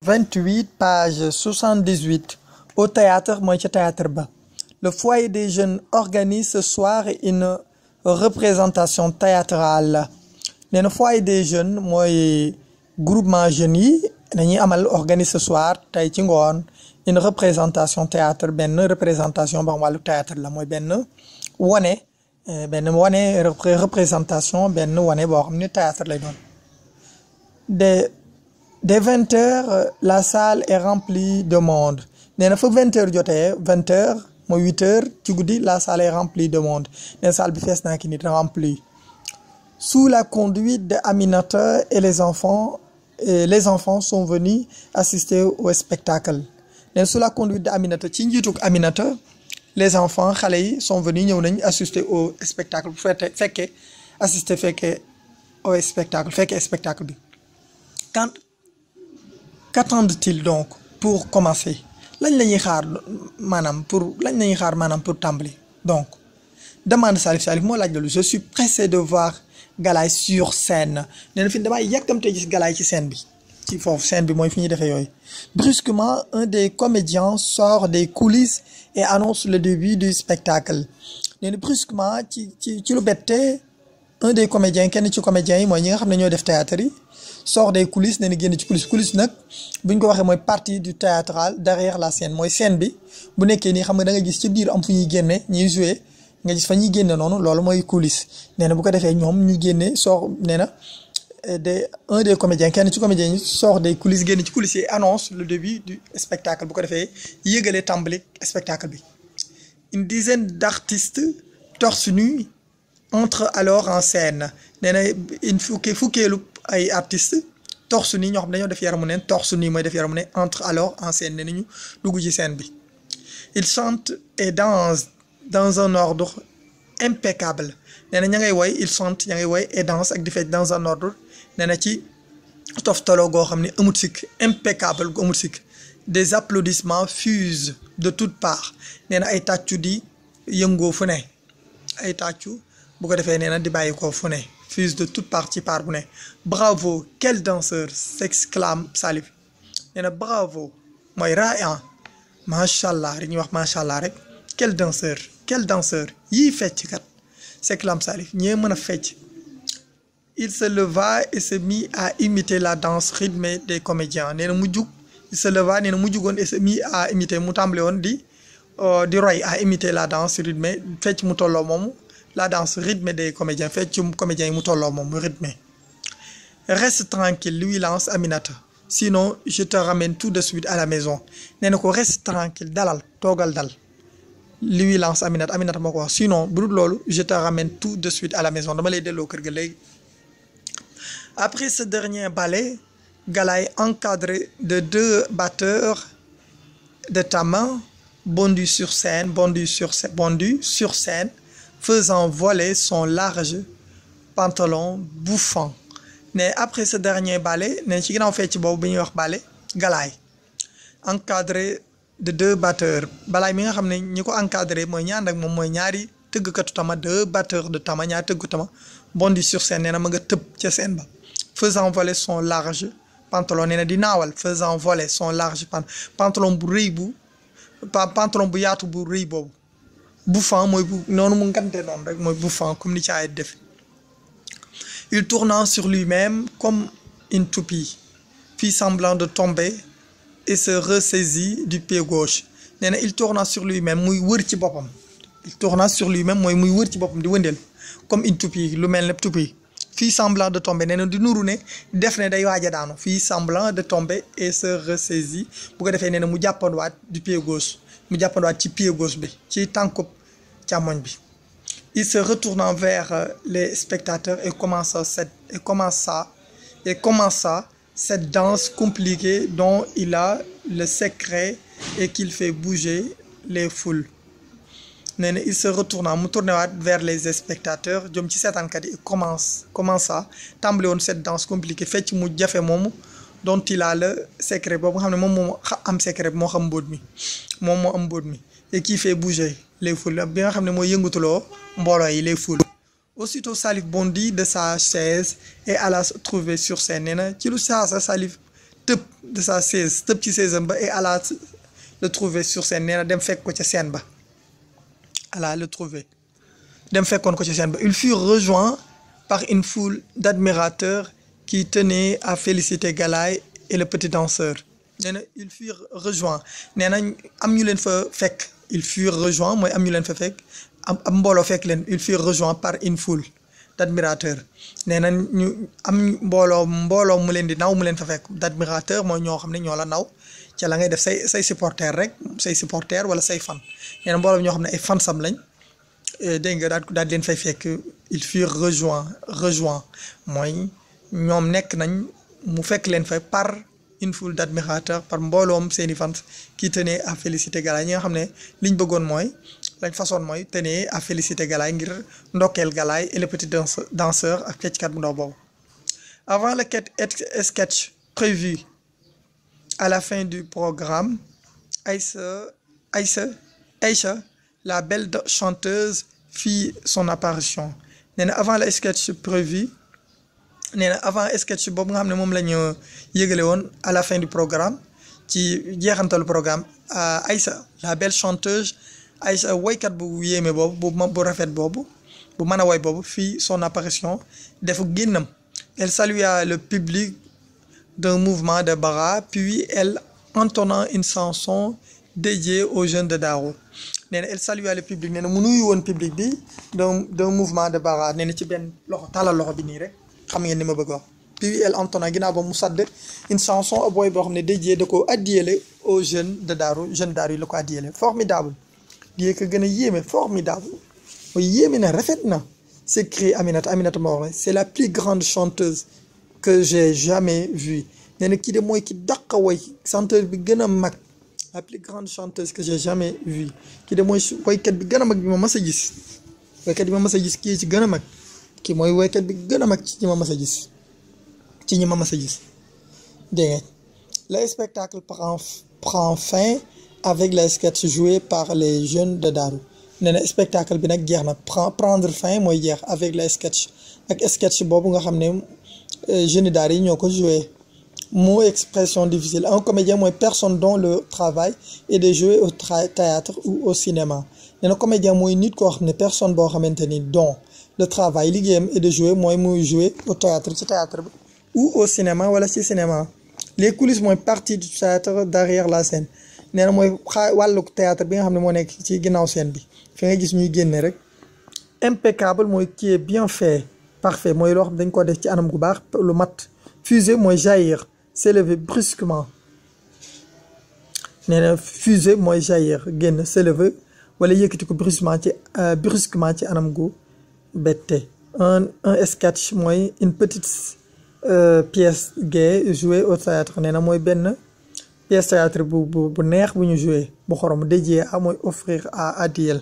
28 page 78 au théâtre mooy ca théâtre ba le foyer des jeunes organise ce soir une représentation théâtrale nee na foyer des jeunes mooy groupement jeunes yi dañuy amal organise ce soir tey ci ngoon une représentation théâtre benn représentation ba xam wàllu théâtre la mooy benn wane représentation benn wane boo xam ne théâtre lay doon dès 20 heures la salle est remplie de monde nee na fa 20 heures jotee 20 heures mooy 8 heures ci guddi la salle est remplie de monde nee na salle bi fees naa ki nit remplie sous la conduite de Aminata et les enfants sont venus assister au spectacle nee na sous la conduite de Aminata ci njiituk Aminata les enfants xale yi sont venus ñëw nañ assister au spectacle bu fekkee au spectacle bi qu'attendent-ils donc pour commencer lañ la ñuy xaar maanaam pour tàmbali donc demande Salif moo laaj loolu je suis pressé de voir Galaye sur scène nee na fi damay yàkkamte gis Galaye ci scène bi ci foofu scène bi mooy fi ñuy defee yooyu brusquement un des comédiens sort des coulisses et annonce le début du spectacle nee na brusquement ci lu bette un des comédiens kenn ci comédiens yi mooy ñi nga xam ne ñoo def théâtre yi sort des coulisses nee na génn ci coulisses nag bu ñu ko waxee mooy partie du théâtral derrière la scène mooy scène bi bu nekkee nii xam nga da nga gis ci biir am fu ñuy génne ñuy jouer nga gis fa ñuy génne noonu loolu mooy coulisse nee na bu ko defee ñoom ñu génne sort nee na un des comédiens kenn ci comédiens yi sort des coulisses génn ci coulisses yi annonce le début du spectacle bu ko defee yëgalee tàmbali spectacle bi une dizaine d'artistes torse nu entre alors en scène nee na fukkeelu ay artistes torse nu ñoo xam dañoo def yaramu neen torse nu mooy def yaramu neen entre alors en scène nee nañu dugg ci scène bi ils chantent et dansent dans un ordre impeccable nee na ña ngay woy ils chantent ña ngay woy et dansent ak di fecc dans un ordre nee na ci toftaloo goo xam ne amut sikk impeccable gu amut sikk des applaudissements fusent de toutes parts nee na ay tàccu di yëngoo fu ne ay tàccu bu ko defee nee na di bàyyi ko fu ne fuse de toute part ci part bu ne bravo quel danseur s'exclame Salif nee na bravo mooy rayan macha allah dañuy wax macha allah rek quel danseur yii fecc kat s'exclame Salif ñee mën a fecc il se leva et se mit à imiter la danse rythmée des comédiens nee na mu jug il se leva nee na mu jugoon et se mit à imiter mu tàmbale woon di roy à imiter la danse rythmée fecc mu tolloo moomu la danse rythmée des comédiens feccum comédiens yi mu tolloo moom mu rythmé reste tranquille lui lance Aminata sinon je te ramène tout de suite à la maison nee na ko reste tranquille dalal toogal dal lui lance Aminata moo ko wax sinon bu dul loolu je te ramène tout de suite à la maison dama lay delloo kër ga léegi après ce dernier ballet Galaye encadré de 2 batteurs de tama bondu sur scène faisant voler son large pantalon bouffant mais après ce dernier ballet ne ci ginnaaw fecc boobu bi ñuy wax ballet Galaye encadré de 2 batteurs balaay mi nga xam ne ñi ko encadré mooy ñaan ak moom mooy ñaari tëggkatu tama 2 batteurs de tama ñaari tëggu tama bondi sur scène nee na ma nga tëb ca scène ba faisant voler son large pantalon nee na di naawal faisant voler son large pantalon bu rëy pantalon bu yaatu bu rëy boobu bouffant mooy bu noonu mu ngante noonu rek mooy bouffant comme ni ci ay def il tournant sur lui-même comme une toupie fit semblant de tomber et se ressaisit du pied gauche nee na il tournant sur lui-même muy wër ci boppam il tournant sur lui-même mooy muy wër ci boppam di wëndeel comme une toupie lu mel ne toupie fit semblant de tomber nee na di nuru ne def ne day waaj a daanu fit semblant de tomber et se ressaisit bu ko defee nee na mu jàppanduwaat du pied gauche mu jàppanduwaat ci pied gauche bi ci tànkub càmmoñ bi il se retournant vers les spectateurs et commença cette danse compliquée dont il a le secret et qu'il fait bouger les foules nee na il se retournant mu tourné waat vers les spectateurs jëm ci seetaankat yi commença tàmbali woon cette danse compliquée fecc mu jafe moomu dont il a le secret boobu nga xam ne moom moo am secret bi moo xam mbóot mi moom moo am mbóot mi et qui fait bouger les foules bi nga xam ne mooy yëngatuloo mbooloo yi les foules aussitôt Salif bondit de sa chaise et alla se trouver sur scène nee na ci lu saasa Salif tëb de sa chaise tëb ci chaise am ba et alla le trouver sur scène nee na dem fekk ko ca scène ba alla le trouver dem fekkoon ko ca scène ba il fut rejoint par une foule d'admirateurs qui tenaient à féliciter Galaye et le petit danseur nee na il fut rejoint nee na am ñu leen fa fekk il fut rejoint mooy am ñu leen fa fekk am mbooloo fekk leen il fut rejoint par une foule d'admirateurs nee na ñu am mbooloo mu leen di naw mu leen fa fekk d'admirateurs mooy ñoo xam ne ñoo la naw ca la ngay def say supporters rek say supporters wala say fan nee na mbooloo ñoo xam ne ay fansam lañ dégg nga daal leen fay fekk il fut rejoint mooy ñoom nekk nañ mu fekk leen fa par une foule d'admirateurs par mbooloom seeni fans qui tenait à féliciter Galaye ñi nga xam ne liñ bëggoon mooy lañ façon mooy tenait à féliciter Galaye ngir ndokkeel Galaye et le petit danseur ak fecckat bu ndaw boobu. Avant le sketch prévu à la fin du programme, Aïcha, la belle chanteuse, fit son apparition. Nee na avant le sketch prévu nee na avant sketch boobu nga xam ne moom la ñu yëgale woon à la fin du programme ci jeexantalu programme Aïcha la belle chanteuse Aïcha woykat bu yéeme boobu bu rafet boobu bu mën a woy boobu fii son apparition def génnam elle salua le public d'un mouvement de bras puis elle entonna une chanson dédiée aux jeunes de Darou nee na elle salua le public nee na mu nuyu woon public bi d'un mouvement de bras nee na ci benn loxo tàllal loxo bi nii rek xam ngeen ni ma bëgg wax puis elle entonna ginnaaw ba mu sadd une chanson booy boo xam ne dédiée da ko addiyele aux jeunes de Darou jeunes Darou yi la ko addiyele formidable di ko gën a yéeme formidable mooy yéeme na rafet na s'écrie Aminata moo wax c'est la plus grande chanteuse que j'ai jamais vue nee na kii de mooy ki dàq woy chanteuse bi gën a mag la plus grande chanteuse que j'ai jamais vue kii de mooy woykat bi gën a mag bi ma mas a gis woykat bi ma mas a gis kii ci gën a mag kii mooy woykat bi gën a mag ci ñi ma mas a gis dégg nga le spectacle prend fin avec les sketchs joués par les jeunes de Darou nee na spectacle bi nag jeex na prendre fin mooy jeex avec les sketchs ak sketch boobu nga xam ne jeunes Darou yi ñoo ko joué mot expression difficile un comédien mooy personne dont le travail est de jouer au théâtre ou au cinéma nee na comédien mooy nit koo xam ne personne boo xamante ni dont le travail liggéeyam est de jouer mooy muy jouer au théâtre ci théâtre bi ou au cinéma wala ci cinéma les coulisses mooy partie du théâtre derrière la scène nee na mooy wàllu théâtre bi nga xam ne moo nekk ci ginnaaw scène bi fi nga gis ñuy génne rek impeccable mooy qui est bien fait parfait mooy loo xam dañ ko def ci anam gu baax lu mat fuser mooy jaillir s'élever brusquement nee na fuser mooy jaillir génn s'élever wala yëkkati ko brusquement ci anam gu bette un sketch mooy une petite pièce gaie jouée au théâtre nee na mooy benn pièce théâtre bu neex bu ñu joué bu xorom dédié à mooy offrir à Adiel